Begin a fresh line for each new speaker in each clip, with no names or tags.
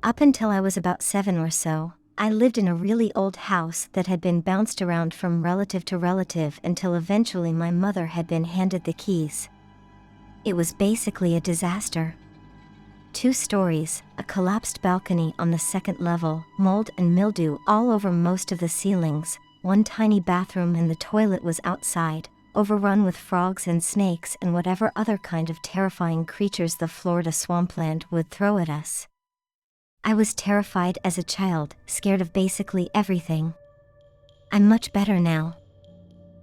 Up until I was about 7 or so, I lived in a really old house that had been bounced around from relative to relative until eventually my mother had been handed the keys. It was basically a disaster. 2 stories, a collapsed balcony on the second level, mold and mildew all over most of the ceilings, one tiny bathroom and the toilet was outside, overrun with frogs and snakes and whatever other kind of terrifying creatures the Florida swampland would throw at us. I was terrified as a child, scared of basically everything. I'm much better now.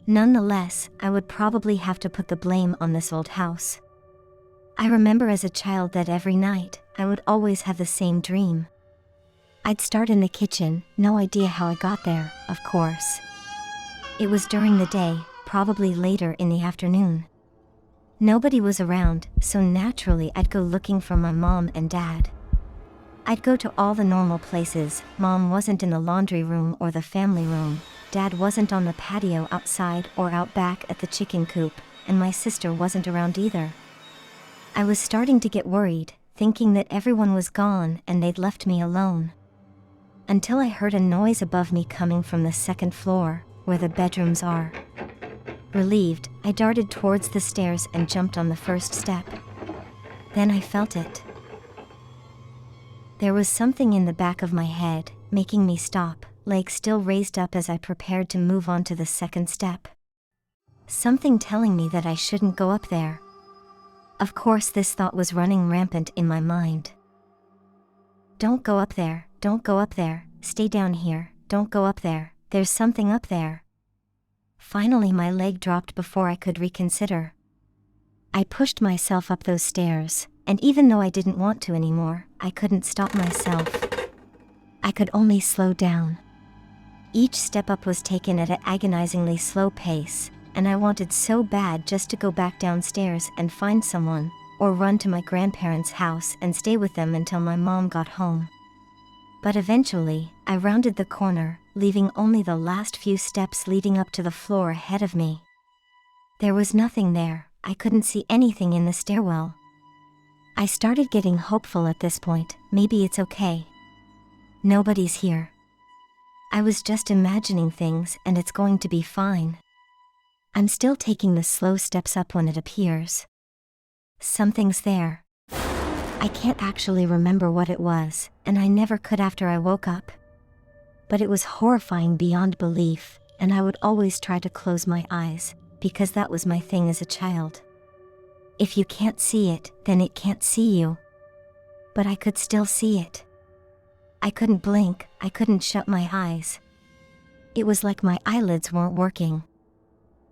Nonetheless, I would probably have to put the blame on this old house. I remember as a child that every night, I would always have the same dream. I'd start in the kitchen, no idea how I got there, of course. It was during the day, probably later in the afternoon. Nobody was around, so naturally I'd go looking for my mom and dad. I'd go to all the normal places. Mom wasn't in the laundry room or the family room, Dad wasn't on the patio outside or out back at the chicken coop, and my sister wasn't around either. I was starting to get worried, thinking that everyone was gone and they'd left me alone. Until I heard a noise above me coming from the second floor, where the bedrooms are. Relieved, I darted towards the stairs and jumped on the first step. Then I felt it. There was something in the back of my head, making me stop, legs still raised up as I prepared to move on to the second step. Something telling me that I shouldn't go up there. Of course, this thought was running rampant in my mind. Don't go up there, don't go up there, stay down here, don't go up there, there's something up there. Finally, my leg dropped before I could reconsider. I pushed myself up those stairs, and even though I didn't want to anymore, I couldn't stop myself. I could only slow down. Each step up was taken at an agonizingly slow pace, and I wanted so bad just to go back downstairs and find someone, or run to my grandparents' house and stay with them until my mom got home. But eventually, I rounded the corner, leaving only the last few steps leading up to the floor ahead of me. There was nothing there, I couldn't see anything in the stairwell. I started getting hopeful at this point, maybe it's okay. Nobody's here. I was just imagining things and it's going to be fine. I'm still taking the slow steps up when it appears. Something's there. I can't actually remember what it was, and I never could after I woke up. But it was horrifying beyond belief, and I would always try to close my eyes, because that was my thing as a child. If you can't see it, then it can't see you. But I could still see it. I couldn't blink, I couldn't shut my eyes. It was like my eyelids weren't working.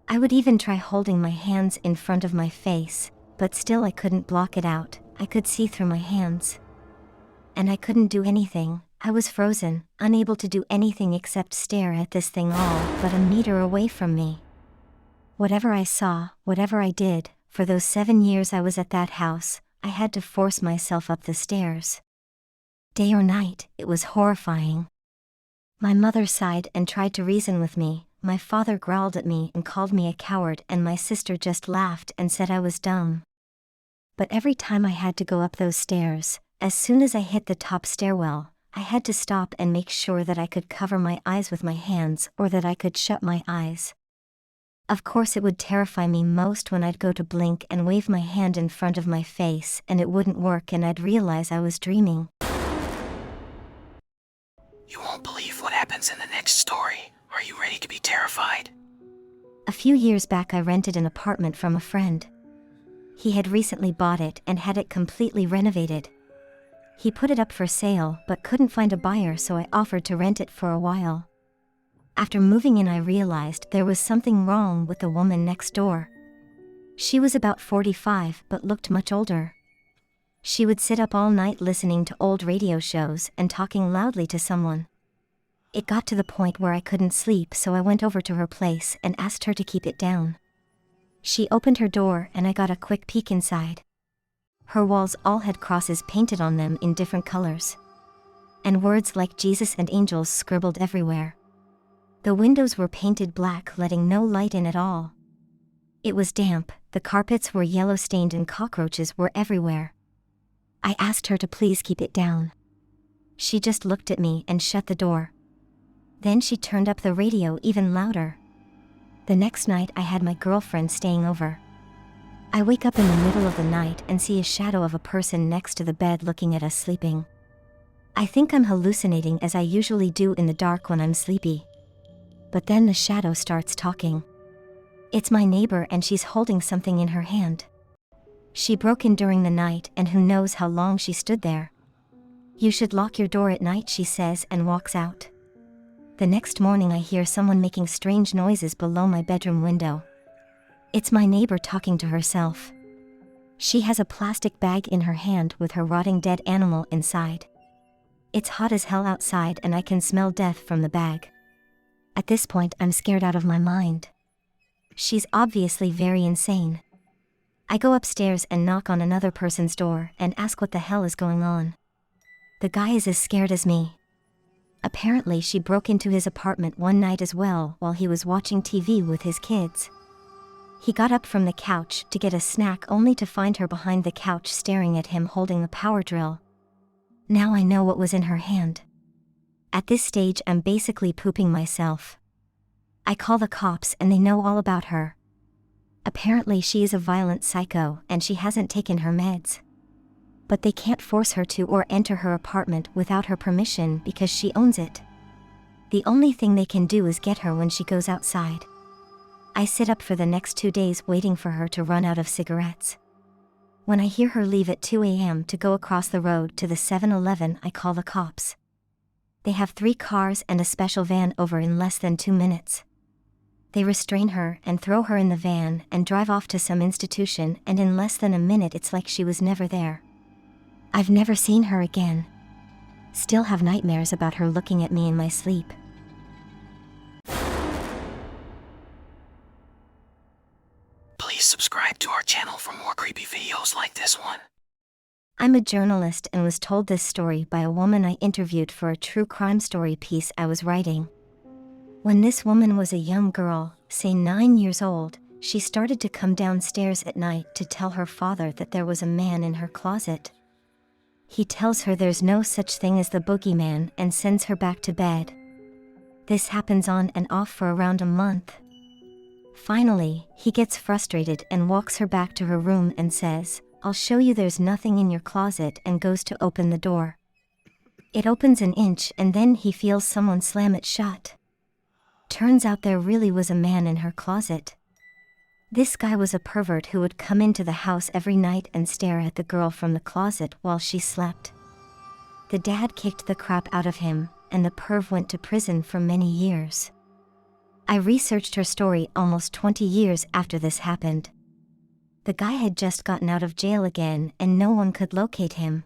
I would even try holding my hands in front of my face, but still I couldn't block it out, I could see through my hands. And I couldn't do anything, I was frozen, unable to do anything except stare at this thing all but a meter away from me. Whatever I saw, whatever I did, for those 7 years I was at that house, I had to force myself up the stairs. Day or night, it was horrifying. My mother sighed and tried to reason with me, my father growled at me and called me a coward, and my sister just laughed and said I was dumb. But every time I had to go up those stairs, as soon as I hit the top stairwell, I had to stop and make sure that I could cover my eyes with my hands or that I could shut my eyes. Of course, it would terrify me most when I'd go to blink and wave my hand in front of my face and it wouldn't work and I'd realize I was dreaming.
You won't believe what happens in the next story. Are you ready to be terrified?
A few years back I rented an apartment from a friend. He had recently bought it and had it completely renovated. He put it up for sale but couldn't find a buyer, so I offered to rent it for a while. After moving in, I realized there was something wrong with the woman next door. She was about 45 but looked much older. She would sit up all night listening to old radio shows and talking loudly to someone. It got to the point where I couldn't sleep, so I went over to her place and asked her to keep it down. She opened her door and I got a quick peek inside. Her walls all had crosses painted on them in different colors. And words like Jesus and angels scribbled everywhere. The windows were painted black, letting no light in at all. It was damp, the carpets were yellow-stained and cockroaches were everywhere. I asked her to please keep it down. She just looked at me and shut the door. Then she turned up the radio even louder. The next night I had my girlfriend staying over. I wake up in the middle of the night and see a shadow of a person next to the bed looking at us sleeping. I think I'm hallucinating as I usually do in the dark when I'm sleepy. But then the shadow starts talking. It's my neighbor and she's holding something in her hand. She broke in during the night and who knows how long she stood there. You should lock your door at night, she says, and walks out. The next morning I hear someone making strange noises below my bedroom window. It's my neighbor talking to herself. She has a plastic bag in her hand with her rotting dead animal inside. It's hot as hell outside and I can smell death from the bag. At this point I'm scared out of my mind. She's obviously very insane. I go upstairs and knock on another person's door and ask what the hell is going on. The guy is as scared as me. Apparently she broke into his apartment one night as well while he was watching TV with his kids. He got up from the couch to get a snack only to find her behind the couch staring at him holding a power drill. Now I know what was in her hand. At this stage I'm basically pooping myself. I call the cops and they know all about her. Apparently she is a violent psycho and she hasn't taken her meds. But they can't force her to or enter her apartment without her permission because she owns it. The only thing they can do is get her when she goes outside. I sit up for the next 2 days waiting for her to run out of cigarettes. When I hear her leave at 2 a.m. to go across the road to the 7-Eleven, I call the cops. They have 3 cars and a special van over in less than 2 minutes. They restrain her and throw her in the van and drive off to some institution, and in less than a minute it's like she was never there. I've never seen her again. Still have nightmares about her looking at me in my sleep.
Please subscribe to our channel for more creepy videos like this one.
I'm a journalist and was told this story by a woman I interviewed for a true crime story piece I was writing. When this woman was a young girl, say 9 years old, she started to come downstairs at night to tell her father that there was a man in her closet. He tells her there's no such thing as the boogeyman and sends her back to bed. This happens on and off for around a month. Finally, he gets frustrated and walks her back to her room and says, "I'll show you there's nothing in your closet," and goes to open the door. It opens an inch and then he feels someone slam it shut. Turns out there really was a man in her closet. This guy was a pervert who would come into the house every night and stare at the girl from the closet while she slept. The dad kicked the crap out of him, and the perv went to prison for many years. I researched her story almost 20 years after this happened. The guy had just gotten out of jail again and no one could locate him.